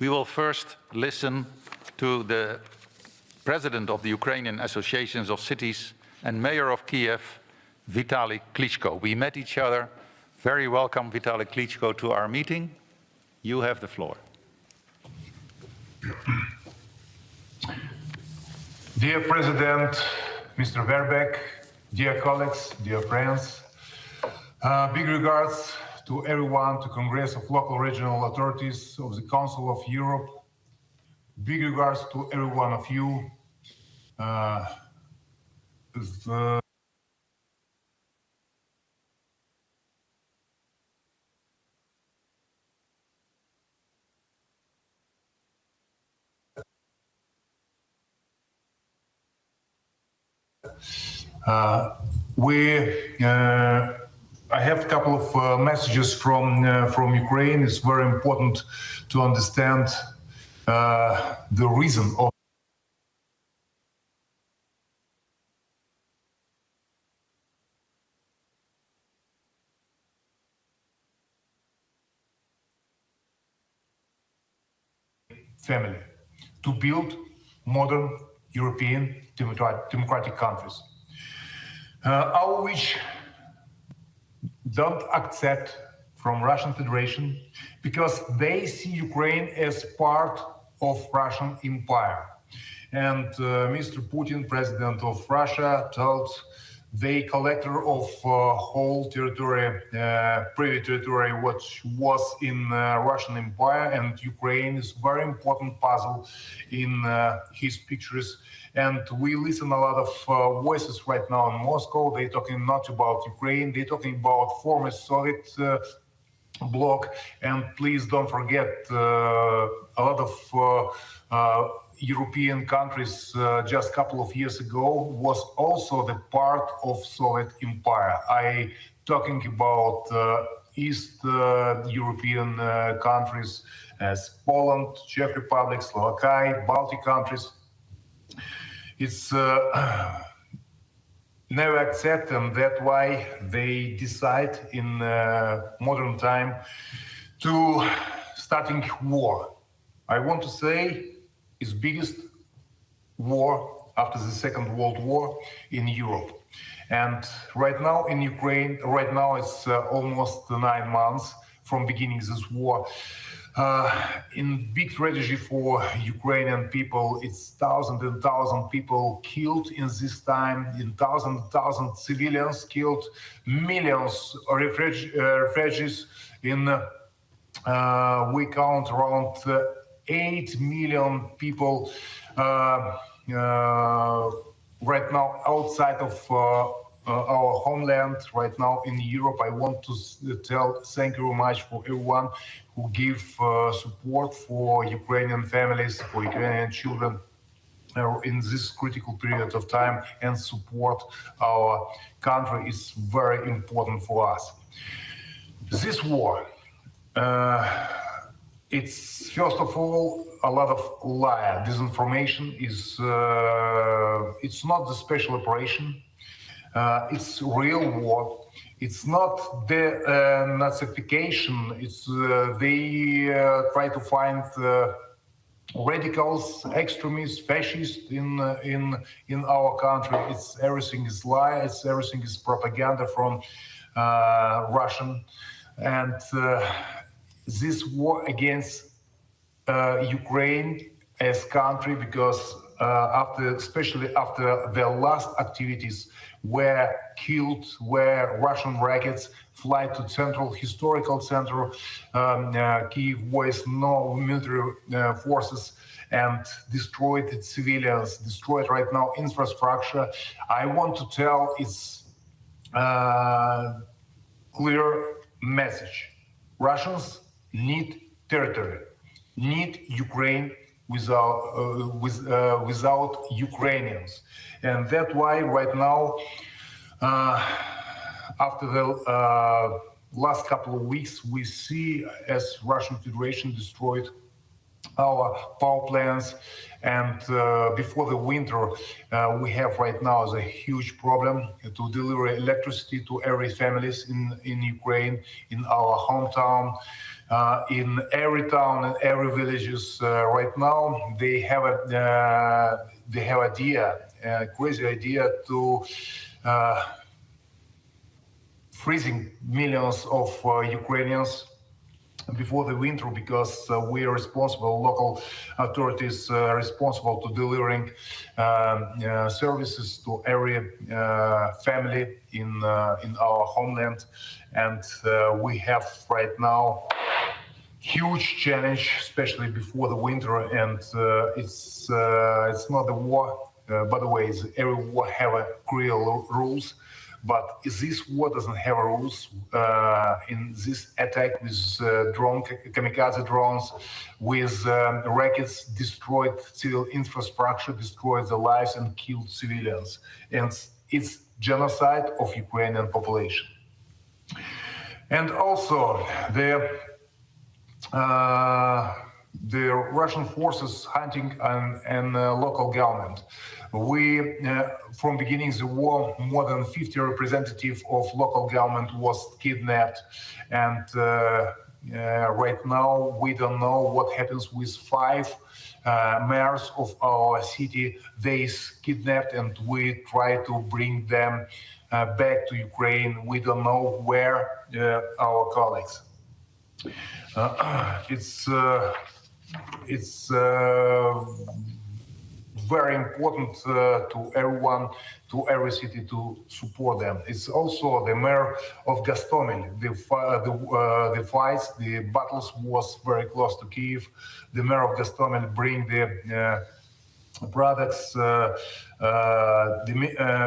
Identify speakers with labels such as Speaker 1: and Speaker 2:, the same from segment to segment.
Speaker 1: We will first listen to the president of the Ukrainian Associations of Cities and mayor of Kiev, Vitaly Klitschko. We met each other. Very welcome, Vitaly Klitschko, to our meeting. You have the floor.
Speaker 2: Dear President, Mr. Verbeek, dear colleagues, dear friends, big regards to everyone, to Congress of Local Regional Authorities of the Council of Europe. Big regards to every one of you. I have a couple of messages from Ukraine. It's very important to understand the reason of family to build modern European democratic countries. Our wish don't accept from Russian Federation because they see Ukraine as part of Russian Empire. And Mr. Putin, President of Russia, told the collector of whole territory, private territory, which was in Russian Empire, and Ukraine is very important puzzle in his pictures. And we listen a lot of voices right now in Moscow. They're talking not about Ukraine, they're talking about former Soviet bloc. And please don't forget, a lot of European countries just a couple of years ago was also the part of Soviet Empire. I talking about East European countries as Poland, Czech Republic, Slovakia, Baltic countries. It's never accept, and that's why they decide in modern time to starting war. I want to say it's biggest war after the Second World War in Europe. And right now in Ukraine, right now it's almost 9 months from beginning this war. In big tragedy for Ukrainian people, it's thousands and thousands of people killed in this time, in thousands civilians killed, millions of refugees. In we count around 8 million people right now outside of our homeland, right now in Europe. I want to tell thank you very much for everyone who give support for Ukrainian families, for Ukrainian children in this critical period of time, and support our country is very important for us. This war, it's first of all a lot of lie. Disinformation is it's not the special operation. It's real war. It's not the Nazification. It's they try to find radicals, extremists, fascists in our country. It's everything is lie. It's everything is propaganda from Russian, and this war against Ukraine as country, because especially after their last activities were killed, where Russian rockets fly to historical center, Kiev was no military forces, and destroyed its civilians, destroyed right now infrastructure. I want to tell it's clear message. Russians need territory, need Ukraine without Ukrainians. And that's why right now, after the last couple of weeks, we see as Russian Federation destroyed our power plants, and before the winter we have right now a huge problem to deliver electricity to every families in Ukraine, in our hometown. in every town and every villages right now. They have a crazy idea to freezing millions of Ukrainians before the winter, because we are responsible, local authorities responsible to delivering services to every family in our homeland, and we have right now huge challenge, especially before the winter, and it's not a war. By the way, every war have a clear rules. But this war doesn't have rules. In this attack with kamikaze drones, with rockets, destroyed civil infrastructure, destroyed the lives and killed civilians. And it's genocide of Ukrainian population. And also the Russian forces hunting and local government. We, from beginning the war, more than 50 representatives of local government was kidnapped, and right now we don't know what happens with 5 mayors of our city. They kidnapped, and we try to bring them back to Ukraine. We don't know where our colleagues. It's very important to everyone, to every city, to support them. It's also the mayor of Gostomel. The fights, the battles was very close to Kyiv. The mayor of Gostomel bring the products, the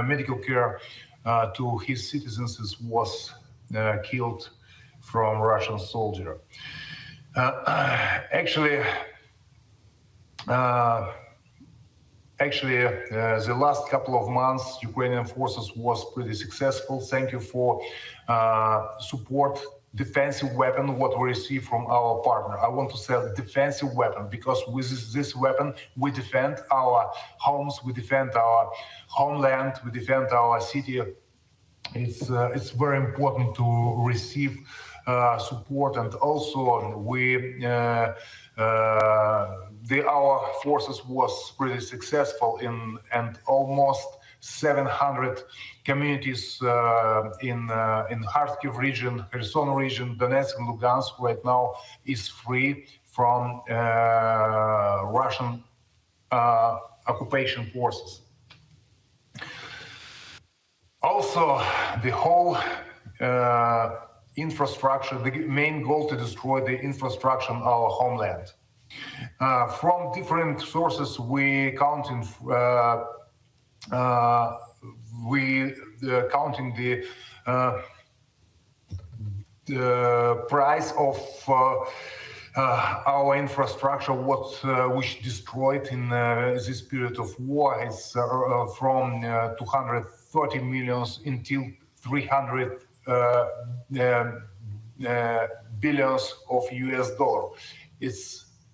Speaker 2: medical care to his citizens, was killed from Russian soldier. Actually, the last couple of months, Ukrainian forces was pretty successful. Thank you for support, defensive weapon, what we receive from our partner. I want to say defensive weapon, because with this weapon, we defend our homes, we defend our homeland, we defend our city. It's very important to receive support, and also our forces was pretty successful and almost 700 communities in Kharkiv region, Kherson region, Donetsk and Lugansk right now is free from Russian occupation forces. Also, the whole infrastructure, the main goal to destroy the infrastructure in our homeland. From different sources, we counting the price of our infrastructure, which destroyed in this period of war, is from 230 million until 300 billions of US dollar.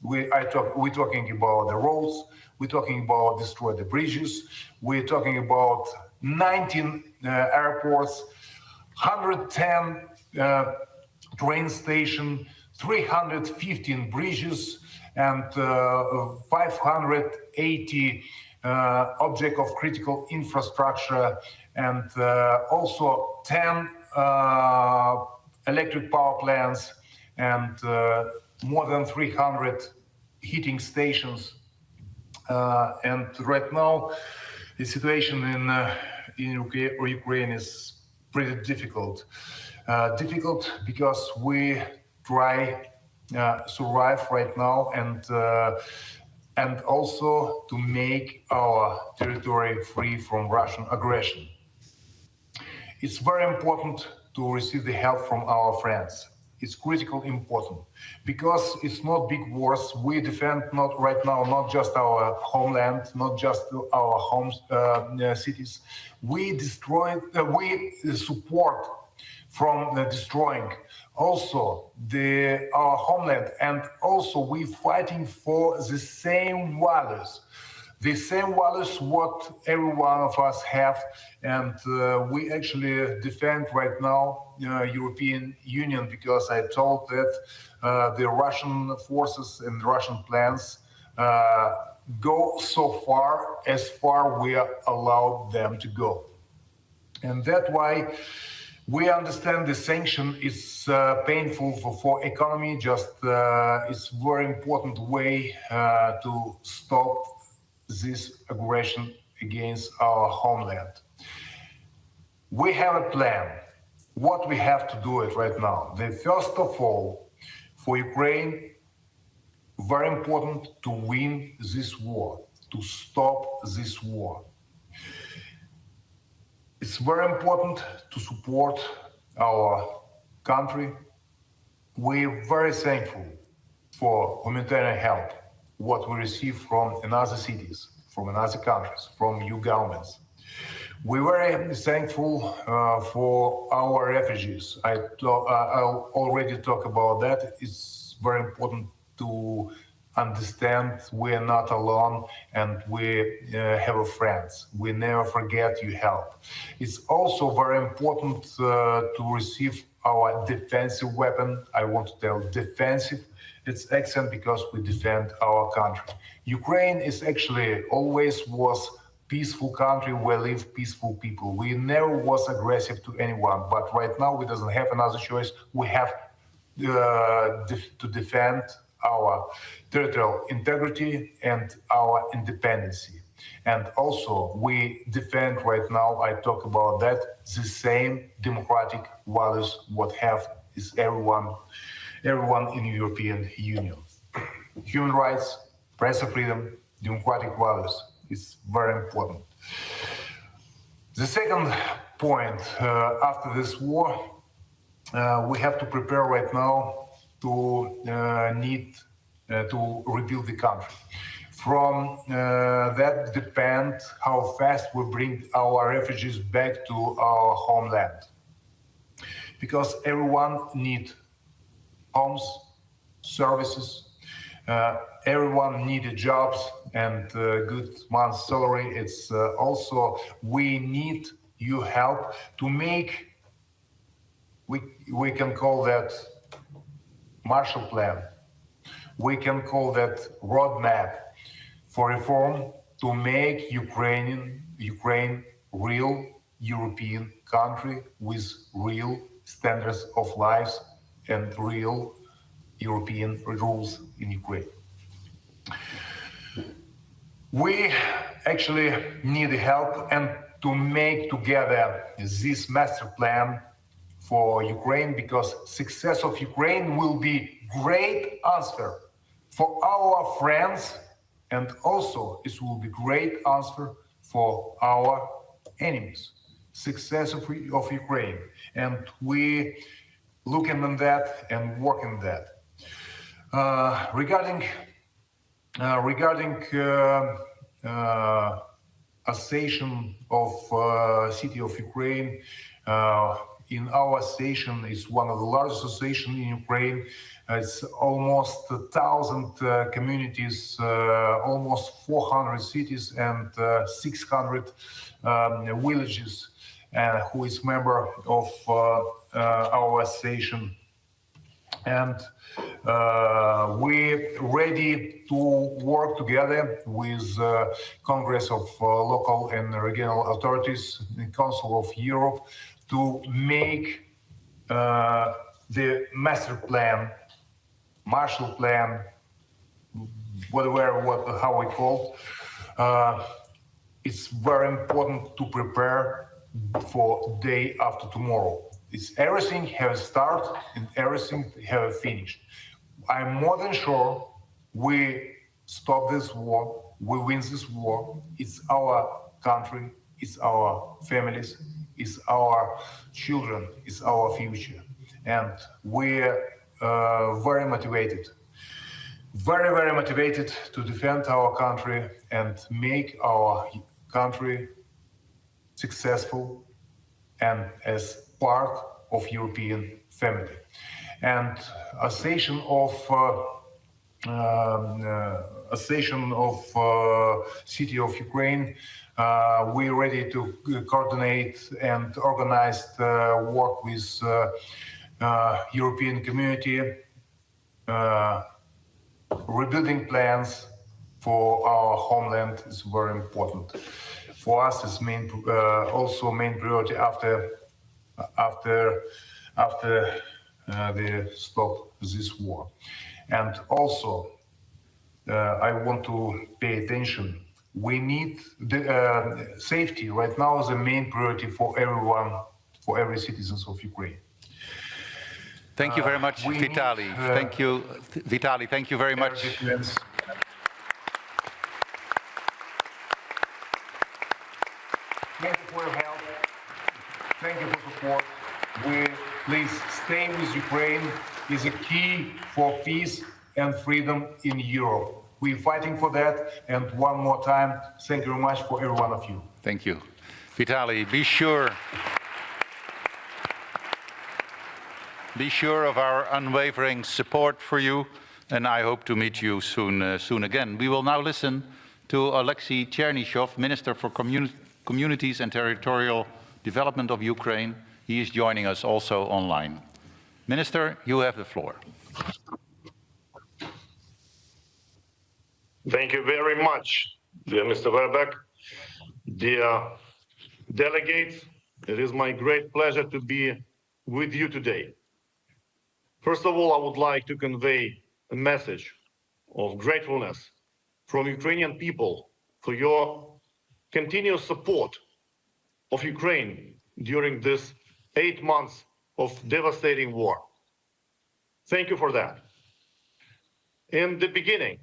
Speaker 2: We're talking about the roads, we're talking about destroy the bridges, we're talking about 19 airports, 110 train stations, 315 bridges, and 580 objects of critical infrastructure, and also 10 electric power plants, and more than 300 heating stations. And right now, the situation in Ukraine is pretty difficult. Difficult because we try survive right now, and also to make our territory free from Russian aggression. It's very important to receive the help from our friends. It's critical important, because it's not big wars. We defend not right now, not just our homeland, not just our homes, cities. We support from destroying also our homeland, and also we fighting for the same values. The same values what every one of us have, and we actually defend right now European Union, because I told that the Russian forces and Russian plans go so far we are allowed them to go. And that's why we understand the sanction is painful for economy, just it's very important way to stop this aggression against our homeland. We have a plan. What we have to do it right now. First of all, for Ukraine, very important to win this war, to stop this war. It's very important to support our country. We're very thankful for humanitarian help, what we receive from another cities, from another countries, from EU governments. We're very thankful for our refugees. I'll already talk about that. It's very important to understand we're not alone and we have friends. We never forget your help. It's also very important to receive our defensive weapon. I want to tell defensive. It's excellent because we defend our country. Ukraine is actually always was peaceful country where live peaceful people. We never was aggressive to anyone, but right now we doesn't have another choice. We have to defend our territorial integrity and our independence. And also we defend right now, I talk about that, the same democratic values what have is everyone in the European Union. Human rights, press freedom, democratic values is very important. The second point, after this war, we have to prepare right now to to rebuild the country. From that depends how fast we bring our refugees back to our homeland. Because everyone needs homes, services, everyone needed jobs and good month's salary. It's also we need your help to make. We can call that Marshall Plan. We can call that roadmap for reform to make Ukraine real European country with real standards of lives and real European rules in Ukraine. We actually need help and to make together this master plan for Ukraine, because success of Ukraine will be great answer for our friends, and also it will be great answer for our enemies. Success of Ukraine, and we looking on that and working that. Regarding association of city of Ukraine, in our association is one of the largest associations in Ukraine. It's almost 1,000 communities, almost 400 cities and 600 villages, who is member of our association. And we're ready to work together with Congress of Local and Regional Authorities, the Council of Europe, to make the master plan, Marshall Plan, how we call it. It's very important to prepare for day after tomorrow. It's everything have a start and everything have a finish. I'm more than sure we stop this war, we win this war. It's our country, it's our families, it's our children, it's our future. And we're very motivated, very motivated to defend our country and make our country successful and as part of European family. And association of City of Ukraine, we're ready to coordinate and organize work with European community rebuilding plans for our homeland is very important. For us, it's also main priority after the stop this war. And also, I want to pay attention. We need the safety right now is the main priority for everyone, for every citizens of Ukraine.
Speaker 1: Thank you very much, Vitaly. Thank you, Vitaly. Thank you very much.
Speaker 2: Thank you for your help. Thank you for support. Please stay with Ukraine is a key for peace and freedom in Europe. We're fighting for that. And one more time, thank you very much for every one of you.
Speaker 1: Thank you. Vitaly, be sure of our unwavering support for you, and I hope to meet you soon again. We will now listen to Alexei Chernyshov, Minister for Communities and Territorial Development of Ukraine. He is joining us also online. Minister, you have the floor.
Speaker 3: Thank you very much, dear Mr. Verbeck. Dear delegates, it is my great pleasure to be with you today. First of all, I would like to convey a message of gratefulness from Ukrainian people for your continuous support of Ukraine during this 8 months of devastating war. Thank you for that. In the beginning,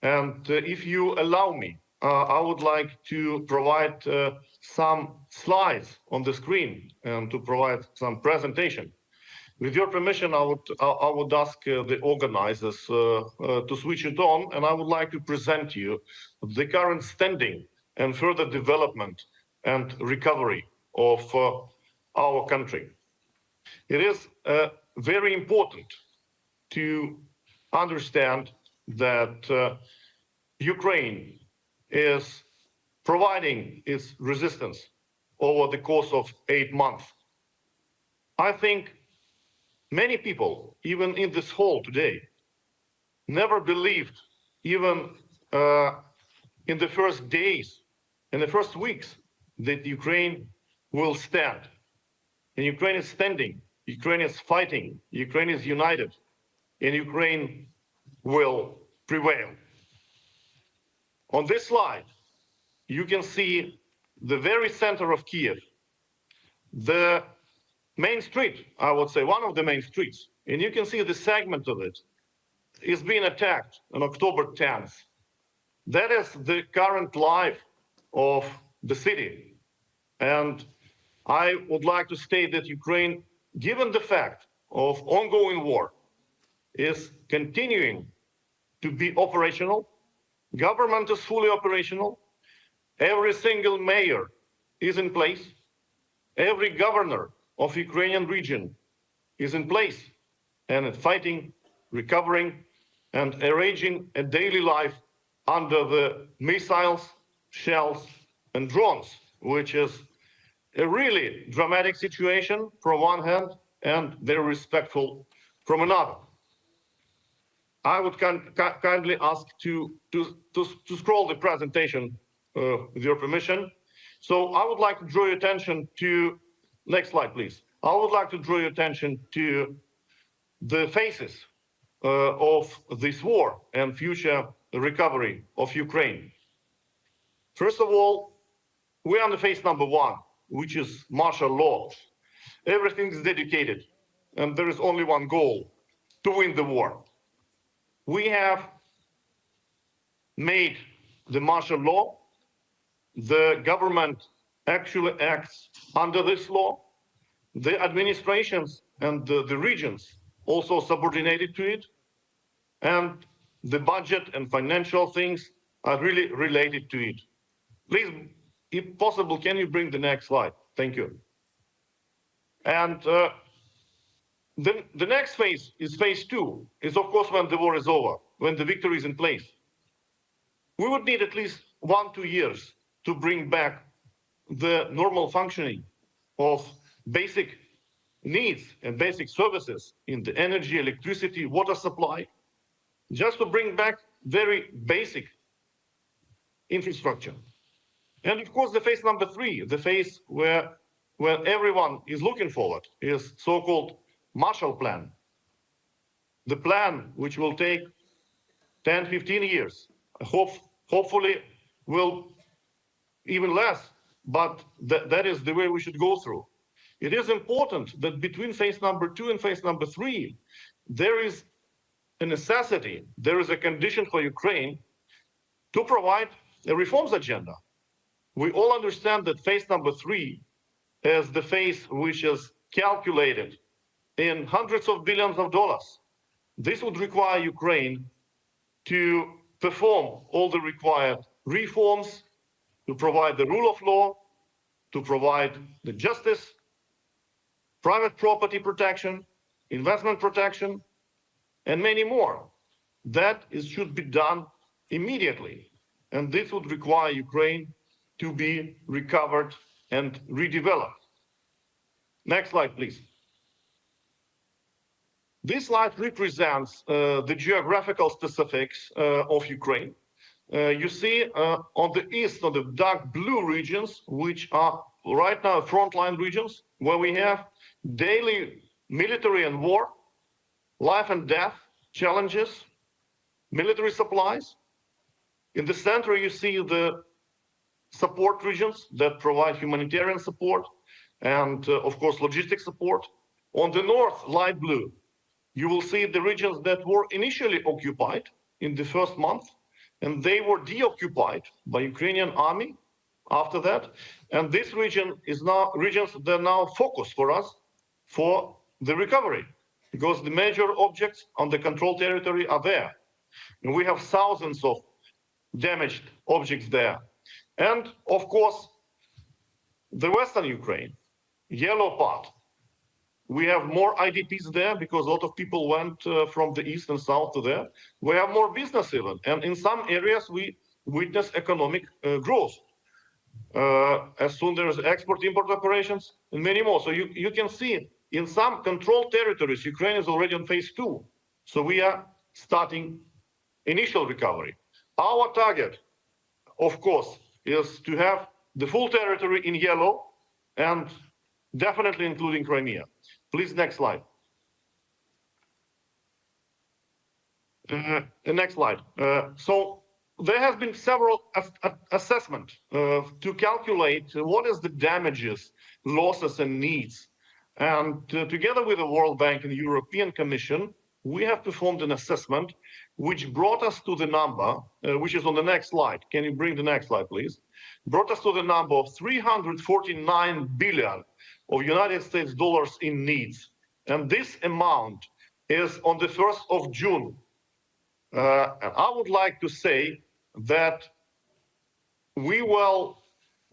Speaker 3: and if you allow me, I would like to provide some slides on the screen and to provide some presentation. With your permission, I would ask the organizers to switch it on, and I would like to present you the current standing and further development and recovery of our country. It is very important to understand that Ukraine is providing its resistance over the course of 8 months. I think many people, even in this hall today, never believed, even in the first days, in the first weeks, that Ukraine will stand. And Ukraine is standing, Ukraine is fighting, Ukraine is united, and Ukraine will prevail. On this slide, you can see the very center of Kiev, the main street, I would say, one of the main streets, and you can see the segment of it is being attacked on October 10th. That is the current life of the city. And I would like to state that Ukraine, given the fact of ongoing war, is continuing to be operational. Government is fully operational. Every single mayor is in place. Every governor of Ukrainian region is in place and fighting, recovering, and arranging a daily life under the missiles, shells, and drones, which is a really dramatic situation from one hand and very respectful from another. I would kindly ask to scroll the presentation with your permission. So I would like to draw your attention to, next slide please. I would like to draw your attention to the phases of this war and future recovery of Ukraine. First of all, we're on the phase number 1, which is martial law. Everything is dedicated, and there is only one goal: to win the war. We have made the martial law. The government actually acts under this law. The administrations and the regions also subordinated to it. And the budget and financial things are really related to it. Please, if possible, can you bring the next slide? Thank you. And the next phase is phase 2, is of course when the war is over, when the victory is in place. We would need at least 1-2 years to bring back the normal functioning of basic needs and basic services in the energy, electricity, water supply, just to bring back very basic infrastructure. And of course, the phase number 3, the phase where everyone is looking forward, is so-called Marshall Plan. The plan which will take 10, 15 years, hopefully will even less, but that is the way we should go through. It is important that between phase number 2 and phase number 3, there is a necessity, there is a condition for Ukraine to provide a reforms agenda. We all understand that phase number 3 is the phase which is calculated in hundreds of billions of dollars. This would require Ukraine to perform all the required reforms, to provide the rule of law, to provide the justice, private property protection, investment protection, and many more. That should be done immediately. And this would require Ukraine to be recovered and redeveloped. Next slide, please. This slide represents the geographical specifics of Ukraine. You see on the east, on the dark blue regions, which are right now frontline regions, where we have daily military and war, life and death challenges, military supplies. In the center, you see the support regions that provide humanitarian support and, of course, logistic support. On the north, light blue, you will see the regions that were initially occupied in the first month, and they were deoccupied by Ukrainian army after that. And this region is now regions that are now focus for us for the recovery, because the major objects on the control territory are there. And we have thousands of damaged objects there. And of course, the Western Ukraine, yellow part, we have more IDPs there because a lot of people went from the east and south to there. We have more business even. And in some areas, we witness economic growth. As soon as export-import operations and many more. So you can see in some controlled territories, Ukraine is already on phase 2. So we are starting initial recovery. Our target, of course, is to have the full territory in yellow and definitely including Crimea. Please, next slide. The next slide. So there has been several assessments to calculate what is the damages, losses, and needs. And together with the World Bank and the European Commission, we have performed an assessment which brought us to the number, which is on the next slide. Can you bring the next slide, please? Brought us to the number of 349 billion of United States dollars in needs. And this amount is on the 1st of June. And I would like to say that we will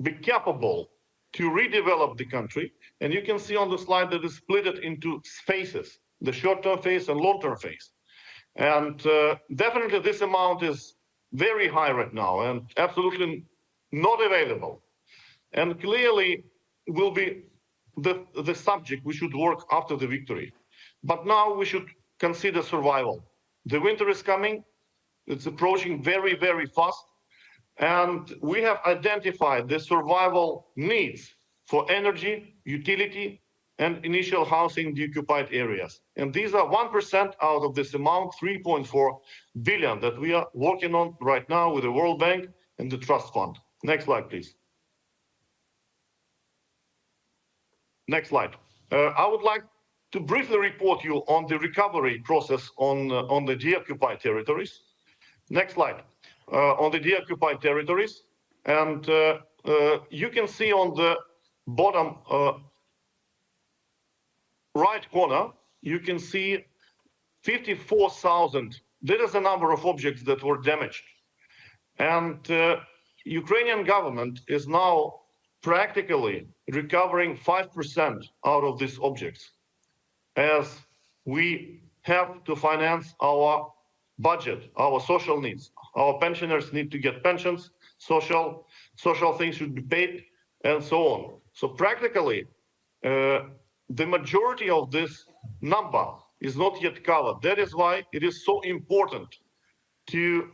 Speaker 3: be capable to redevelop the country. And you can see on the slide that is split it into phases, the short-term phase and long-term phase. And definitely this amount is very high right now and absolutely not available. And clearly will be the subject we should work after the victory. But now we should consider survival. The winter is coming. It's approaching very, very fast. And we have identified the survival needs for energy, utility, and initial housing in the occupied areas. And these are 1% out of this amount, 3.4 billion that we are working on right now with the World Bank and the Trust Fund. Next slide, please. Next slide. I would like to briefly report you on the recovery process on the deoccupied territories. Next slide. On the deoccupied territories. And you can see on the bottom right corner, you can see 54,000. That is the number of objects that were damaged. And Ukrainian government is now practically recovering 5% out of these objects, as we have to finance our budget, our social needs. Our pensioners need to get pensions, social things should be paid, and so on. So practically, the majority of this number is not yet covered. That is why it is so important to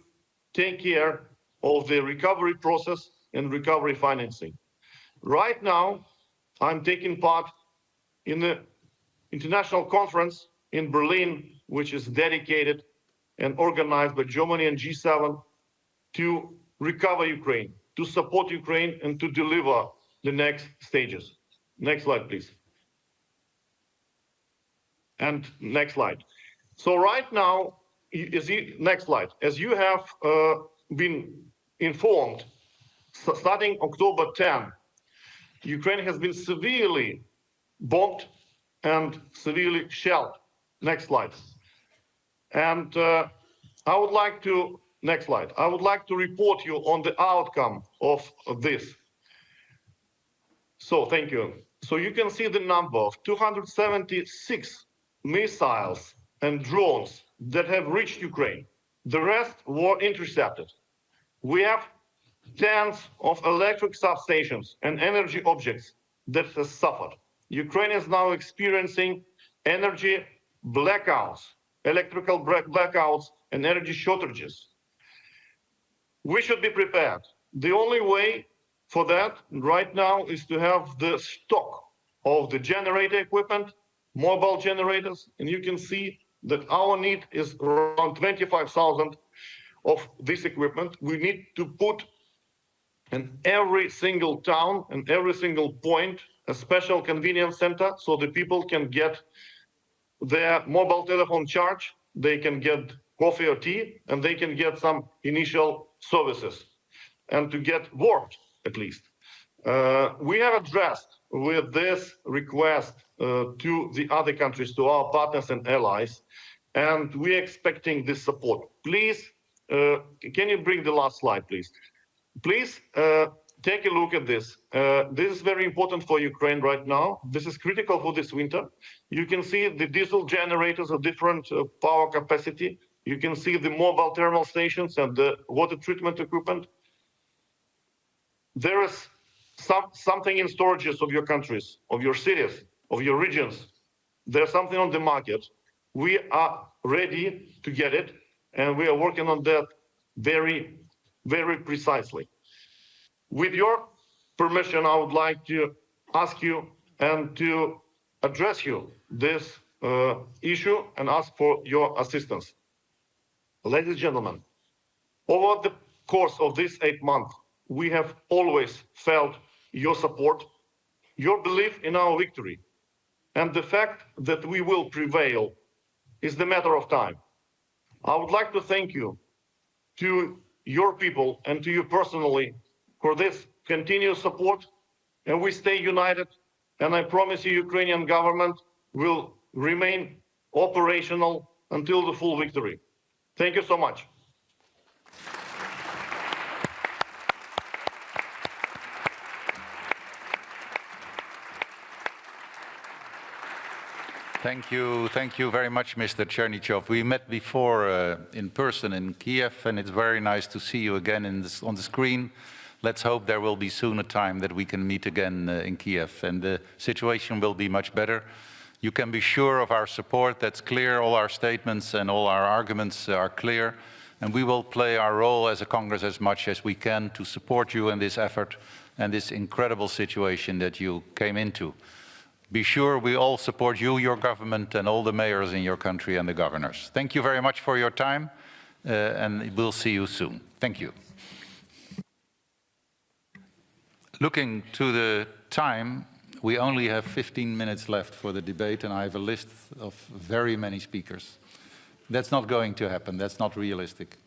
Speaker 3: take care of the recovery process and recovery financing. Right now, I'm taking part in the international conference in Berlin, which is dedicated and organized by Germany and G7 to recover Ukraine, to support Ukraine, and to deliver the next stages. Next slide, please. And next slide. So right now, next slide. As you have been informed, starting October 10, Ukraine has been severely bombed and severely shelled. Next slide. And I would like to, next slide. I would like to report you on the outcome of this. So thank you. So you can see the number of 276 missiles and drones that have reached Ukraine. The rest were intercepted. We have tens of electric substations and energy objects that have suffered. Ukraine is now experiencing energy blackouts, electrical blackouts, and energy shortages. We should be prepared. The only way for that right now is to have the stock of the generator equipment, mobile generators, and you can see that our need is around 25,000 of this equipment. We need to put in every single town and every single point a special convenience center so the people can get their mobile telephone charged, they can get coffee or tea, and they can get some initial services and to get warmed at least. We have addressed with this request to the other countries, to our partners and allies, and we're expecting this support. Please, can you bring the last slide, please? Please take a look at this. This is very important for Ukraine right now. This is critical for this winter. You can see the diesel generators of different power capacity. You can see the mobile thermal stations and the water treatment equipment. There is something in storages of your countries, of your cities, of your regions. There's something on the market. We are ready to get it, and we are working on that very, very precisely. With your permission, I would like to ask you and to address you this issue and ask for your assistance. Ladies and gentlemen, over the course of these 8 months, we have always felt your support, your belief in our victory, and the fact that we will prevail is the matter of time. I would like to thank you, to your people and to you personally, for this continuous support, and we stay united, and I promise you Ukrainian government will remain operational until the full victory. Thank you so much.
Speaker 1: Thank you very much, Mr. Chernyshov. We met before in person in Kiev, and it's very nice to see you again on the screen. Let's hope there will be soon a time that we can meet again in Kiev, and the situation will be much better. You can be sure of our support. That's clear. All our statements and all our arguments are clear, and we will play our role as a Congress as much as we can to support you in this effort and this incredible situation that you came into. Be sure we all support you, your government, and all the mayors in your country and the governors. Thank you very much for your time, and we'll see you soon. Thank you. Looking to the time, we only have 15 minutes left for the debate, and I have a list of very many speakers. That's not going to happen. That's not realistic.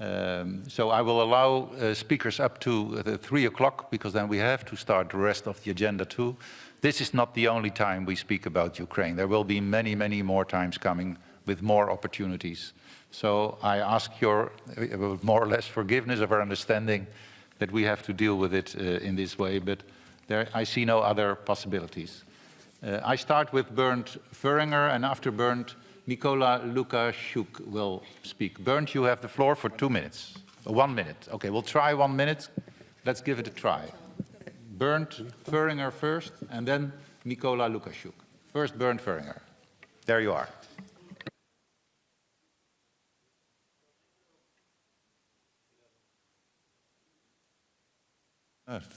Speaker 1: So I will allow speakers up to 3 o'clock, because then we have to start the rest of the agenda too. This is not the only time we speak about Ukraine. There will be many, many more times coming with more opportunities. So I ask your more or less forgiveness of our understanding that we have to deal with it in this way, but I see no other possibilities. I start with Bernd Föhringer, and after Bernd, Mikola Lukashuk will speak. Bernd, you have the floor for 2 minutes. 1 minute. Okay, we'll try 1 minute. Let's give it a try. Bernd Föhringer first, and then Mikola Lukashuk. First, Bernd Föhringer. There you are.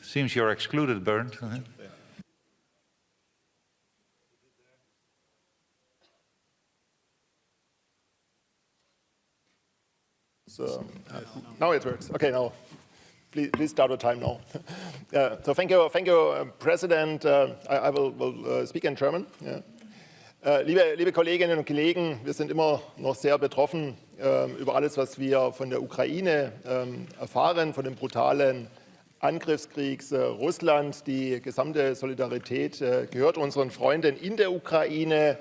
Speaker 1: Seems you're excluded, Bernd.
Speaker 4: So, now it works. Okay, now please start the time now. So thank you, President. I will speak in German. Yeah. Liebe Kolleginnen und Kollegen, wir sind immer noch sehr betroffen über alles, was wir von der Ukraine erfahren, von dem brutalen Angriffskrieg Russlands. Die gesamte Solidarität gehört unseren Freunden in der Ukraine.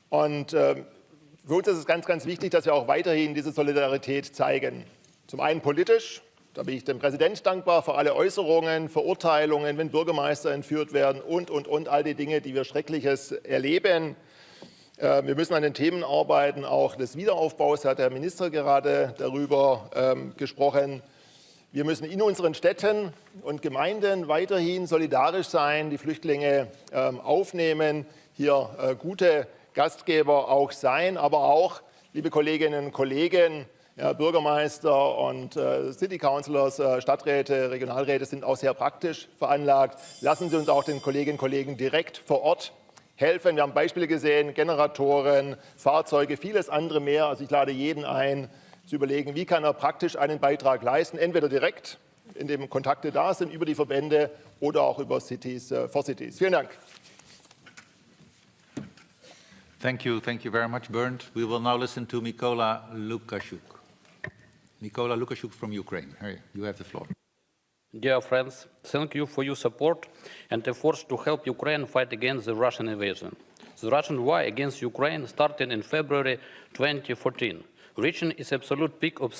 Speaker 4: Und für uns ist es ganz, ganz wichtig, dass wir auch weiterhin diese Solidarität zeigen. Zum einen politisch, da bin ich dem Präsidenten dankbar für alle Äußerungen, Verurteilungen, wenn Bürgermeister entführt werden und all die Dinge, die wir Schreckliches erleben. Wir müssen an den Themen arbeiten, auch des Wiederaufbaus, hat der Minister gerade darüber gesprochen. Wir müssen in unseren Städten und Gemeinden weiterhin solidarisch sein, die Flüchtlinge aufnehmen, hier gute Gastgeber auch sein, aber auch, liebe Kolleginnen und Kollegen, ja, Bürgermeister und City Councilors, Stadträte, Regionalräte sind auch sehr praktisch veranlagt. Lassen Sie uns auch den Kolleginnen und Kollegen direkt vor Ort helfen. Wir haben Beispiele gesehen, Generatoren, Fahrzeuge, vieles andere mehr. Also ich lade jeden ein, zu überlegen, wie kann er praktisch einen Beitrag leisten, entweder direkt, indem Kontakte da sind, über die Verbände oder auch über Cities for Cities. Vielen Dank.
Speaker 1: Thank you very much, Bernd. We will now listen to Mykola Lukashuk. Mykola Lukashuk from Ukraine. Here, you have the floor.
Speaker 5: Dear friends, thank you for your support and efforts to help Ukraine fight against the Russian invasion. The Russian war against Ukraine started in February 2014, reaching its absolute peak of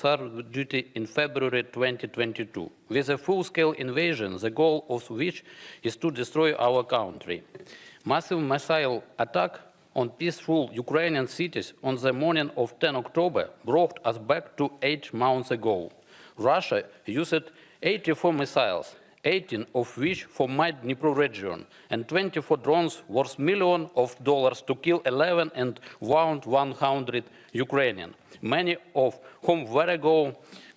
Speaker 5: duty in February 2022, with a full-scale invasion, the goal of which is to destroy our country. Massive missile attack on peaceful Ukrainian cities on the morning of 10 October brought us back to 8 months ago. Russia used 84 missiles, 18 of which for my Dnipro region, and 24 drones worth millions of dollars to kill 11 and wound 100 Ukrainians, many of whom were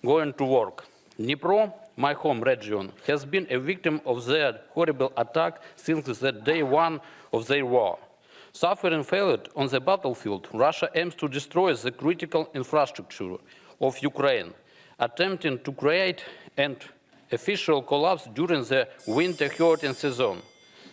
Speaker 5: going to work. Dnipro, my home region, has been a victim of their horrible attack since the day one of their war. Suffering failed on the battlefield, Russia aims to destroy the critical infrastructure of Ukraine, attempting to create an official collapse during the winter hurricane season.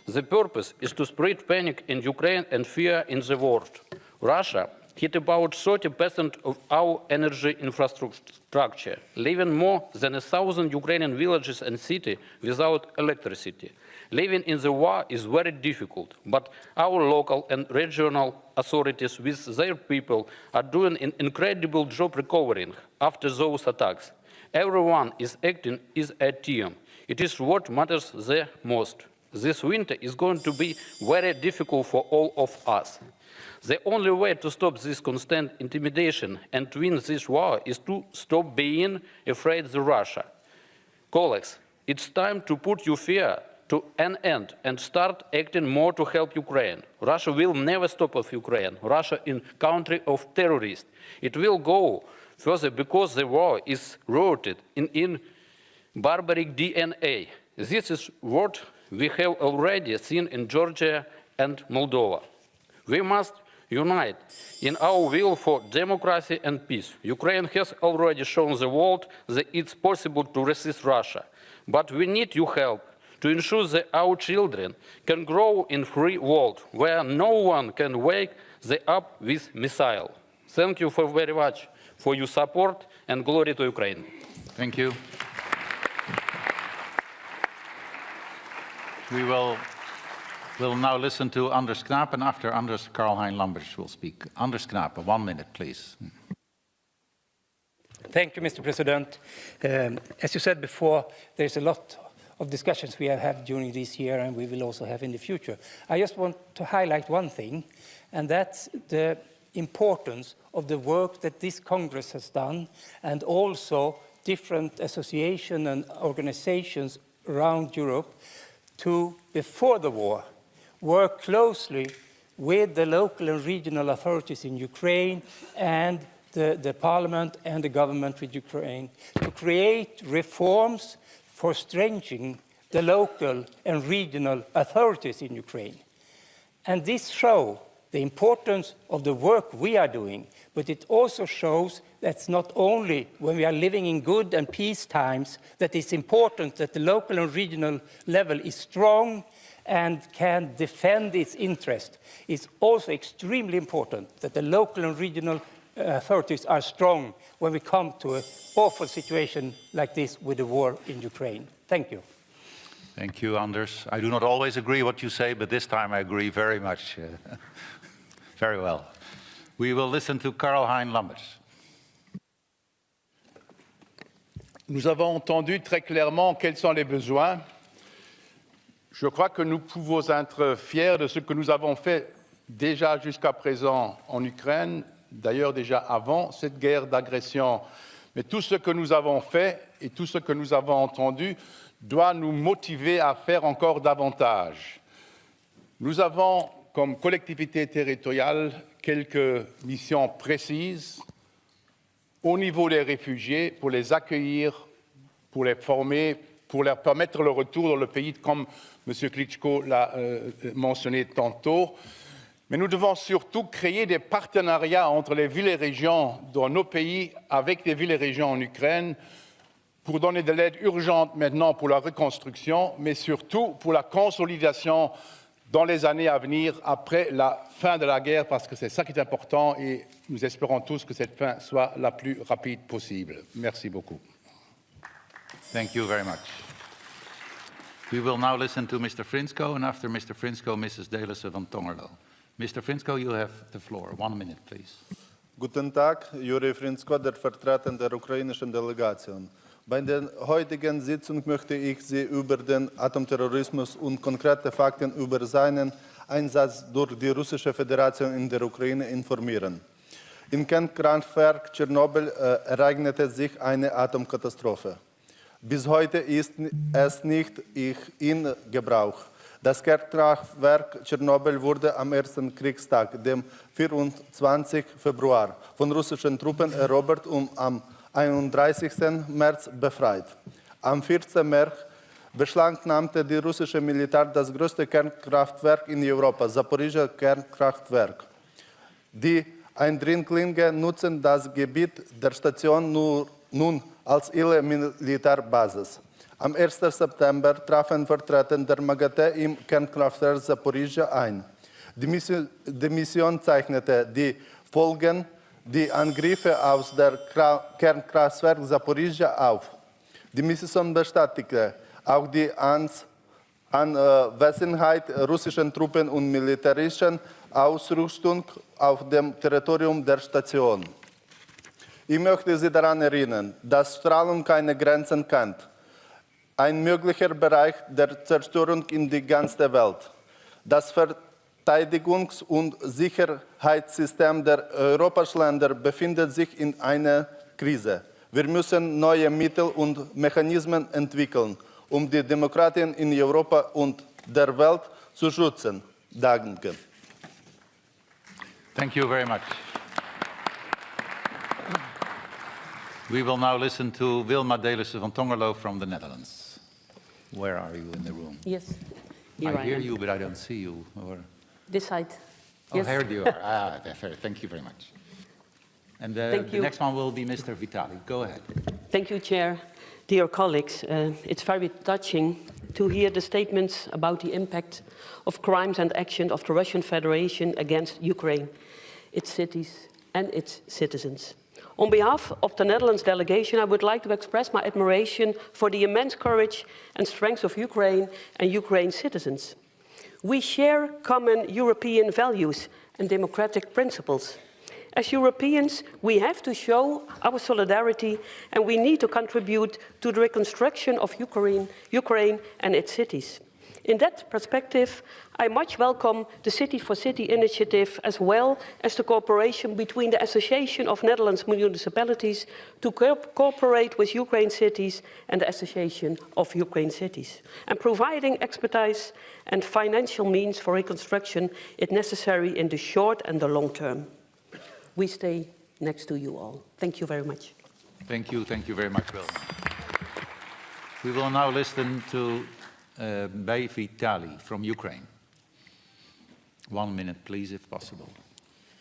Speaker 5: The purpose is to spread panic in Ukraine and fear in the world. Russia hit about 30% of our energy infrastructure, leaving more than 1,000 Ukrainian villages and cities without electricity. Living in the war is very difficult, but our local and regional authorities with their people are doing an incredible job recovering after those attacks. Everyone is acting as a team. It is what matters the most. This winter is going to be very difficult for all of us. The only way to stop this constant intimidation and win this war is to stop being afraid of Russia. Colleagues, it's time to put your fear to an end and start acting more to help Ukraine. Russia will never stop of Ukraine. Russia is a country of terrorists. It will go further because the war is rooted in barbaric DNA. This is what we have already seen in Georgia and Moldova. We must unite in our will for democracy and peace. Ukraine has already shown the world that it's possible to resist Russia. But we need your help to ensure that our children can grow in a free world where no one can wake them up with missiles. Thank you very much for your support, and glory to Ukraine.
Speaker 1: Thank you. We'll now listen to Anders Knaap, and after Anders, Karl-Hein Lambers will speak. Anders Knaap, 1 minute, please.
Speaker 6: Thank you, Mr. President. As you said before, there's a lot of discussions we have had during this year and we will also have in the future. I just want to highlight one thing, and that's the importance of the work that this Congress has done, and also different associations and organizations around Europe to, before the war, work closely with the local and regional authorities in Ukraine and the parliament and the government with Ukraine to create reforms for strengthening the local and regional authorities in Ukraine. And this shows the importance of the work we are doing, but it also shows that it's not only when we are living in good and peace times that it's important that the local and regional level is strong and can defend its interest. It's also extremely important that the local and regional authorities are strong when we come to an awful situation like this with the war in Ukraine. Thank you.
Speaker 1: Thank you, Anders. I do not always agree what you say, but this time I agree very much. Very well. We will listen to Karl-Hein Lamberts.
Speaker 7: Nous avons entendu très clairement quels sont les besoins. Je crois que nous pouvons être fiers de ce que nous avons fait déjà jusqu'à présent en Ukraine, d'ailleurs déjà avant cette guerre d'agression. Mais tout ce que nous avons fait et tout ce que nous avons entendu doit nous motiver à faire encore davantage. Nous avons, comme collectivité territoriale, quelques missions précises au niveau des réfugiés pour les accueillir, pour les former, pour leur permettre le retour dans le pays, comme M. Klitschko l'a mentionné tantôt. Mais nous devons surtout créer des partenariats entre les villes et régions dans nos pays avec les villes et régions en Ukraine pour donner de l'aide urgente maintenant pour la reconstruction, mais surtout pour la consolidation dans les années à venir après la fin de la guerre, parce que c'est ça qui est important et nous espérons tous que cette fin soit la plus rapide possible. Merci beaucoup.
Speaker 1: Thank you very much. We will now listen to Mr. Frinsko, and after Mr. Frinsko, Mrs. Delissen van Tongerlo. Mr. Frinsko, you have the floor. 1 minute, please.
Speaker 8: Guten Tag, Juri Frinsko, der Vertreter der ukrainischen Delegation. Bei der heutigen Sitzung möchte ich Sie über den Atomterrorismus und konkrete Fakten über seinen Einsatz durch die Russische Föderation in der Ukraine informieren. Im Kernkraftwerk Tschernobyl ereignete sich eine Atomkatastrophe. Bis heute ist es nicht in Gebrauch. Das Kernkraftwerk Tschernobyl wurde am ersten Kriegstag, dem 24. Februar, von russischen Truppen erobert und am 31. März befreit. Am 14. März beschlagnahmte die russische Militär das größte Kernkraftwerk in Europa, Zaporizhzhia Kernkraftwerk. Die Eindringlinge nutzen das Gebiet der Station nun als ihre Militärbasis. Am 1. September trafen Vertreter der MAGATE im Kernkraftwerk Zaporizhzhia ein. Die Mission zeichnete die Folgen, die Angriffe aus der Kernkraftwerk Zaporizhzhia auf. Die Mission bestätigte auch die Anwesenheit russischen Truppen und militärischen Ausrüstung auf dem Territorium der Station. Ich möchte Sie daran erinnern, dass Strahlung keine Grenzen kennt. Ein möglicher Bereich der Zerstörung in die ganze Welt. Das Verteidigungs- und Sicherheitssystem der europäischen Länder befindet sich in einer Krise. Wir müssen neue Mittel und Mechanismen entwickeln, um die Demokratien in Europa und der Welt zu schützen. Danke.
Speaker 1: Thank you very much. We will now listen to Wilma Delissen van Tongerlo from the Netherlands. Where are you in the room?
Speaker 9: Yes, here
Speaker 1: I
Speaker 9: I
Speaker 1: hear
Speaker 9: am.
Speaker 1: you, but I don't see you. Or...
Speaker 9: This side.
Speaker 1: Oh,
Speaker 9: Yes.
Speaker 1: here you are. Thank you very much. And
Speaker 9: Thank
Speaker 1: the
Speaker 9: you.
Speaker 1: next one will be Mr. Vitali. Go ahead.
Speaker 9: Thank you, Chair. Dear colleagues, it's very touching to hear the statements about the impact of crimes and action of the Russian Federation against Ukraine, its cities and its citizens. On behalf of the Netherlands delegation, I would like to express my admiration for the immense courage and strength of Ukraine and Ukraine's citizens. We share common European values and democratic principles. As Europeans, we have to show our solidarity and we need to contribute to the reconstruction of Ukraine and its cities. In that perspective, I much welcome the City for City initiative as well as the cooperation between the Association of Netherlands Municipalities to cooperate with Ukraine cities and the Association of Ukraine Cities, and providing expertise and financial means for reconstruction if necessary in the short and the long term. We stay next to you all. Thank you very much.
Speaker 1: Thank you very much, Wilma. We will now listen to Vitali from Ukraine. 1 minute, please, if possible.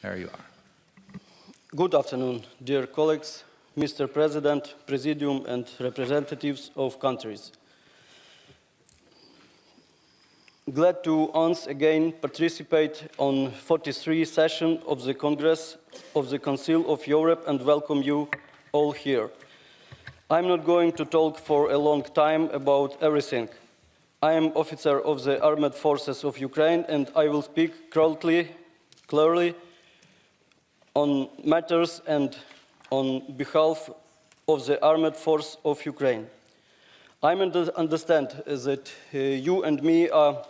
Speaker 1: There you are.
Speaker 10: Good afternoon, dear colleagues, Mr. President, Presidium, and representatives of countries. Glad to once again participate on 43rd session of the Congress of the Council of Europe and welcome you all here. I'm not going to talk for a long time about everything. I am officer of the Armed Forces of Ukraine and I will speak clearly on matters and on behalf of the Armed Force of Ukraine. I understand that you and me are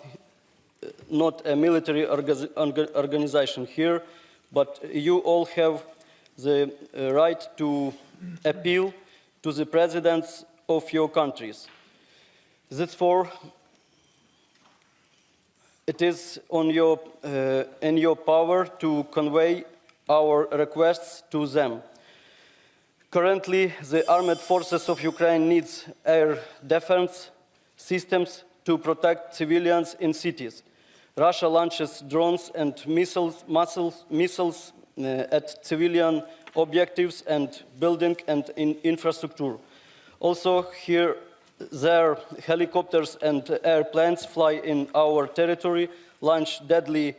Speaker 10: not a military organization here, but you all have the right to appeal to the presidents of your countries. Therefore, it is in your power to convey our requests to them. Currently, the Armed Forces of Ukraine needs air defense systems to protect civilians in cities. Russia launches drones and missiles at civilian objectives and building and infrastructure. Also, their helicopters and airplanes fly in our territory, launch deadly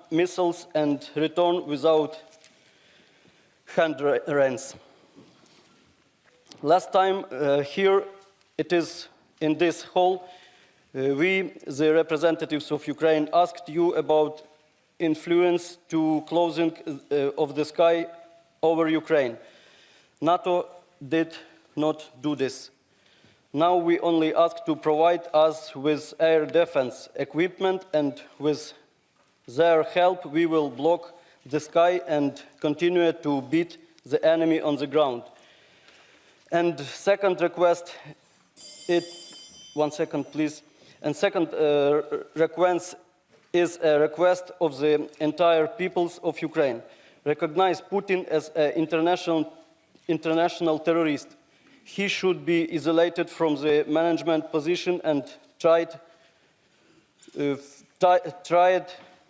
Speaker 10: missiles and return without hindrance. Last time here, it is in this hall, we, the representatives of Ukraine, asked you about influence to closing of the sky over Ukraine. NATO did not do this. Now we only ask to provide us with air defense equipment, and with their help we will block the sky and continue to beat the enemy on the ground. And second request, one second please. And second request is a request of the entire peoples of Ukraine. Recognize Putin as an international terrorist. He should be isolated from the management position and tried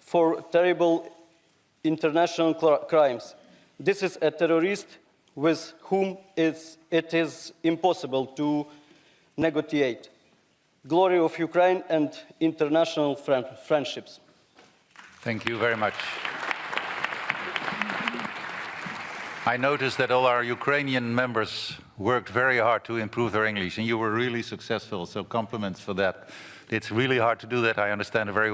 Speaker 10: for terrible international crimes. This is a terrorist with whom it is impossible to negotiate. Glory of Ukraine and international friendships.
Speaker 1: Thank you very much. I noticed that all our Ukrainian members worked very hard to improve their English, and you were really successful, so compliments for that. It's really hard to do that, I understand very well.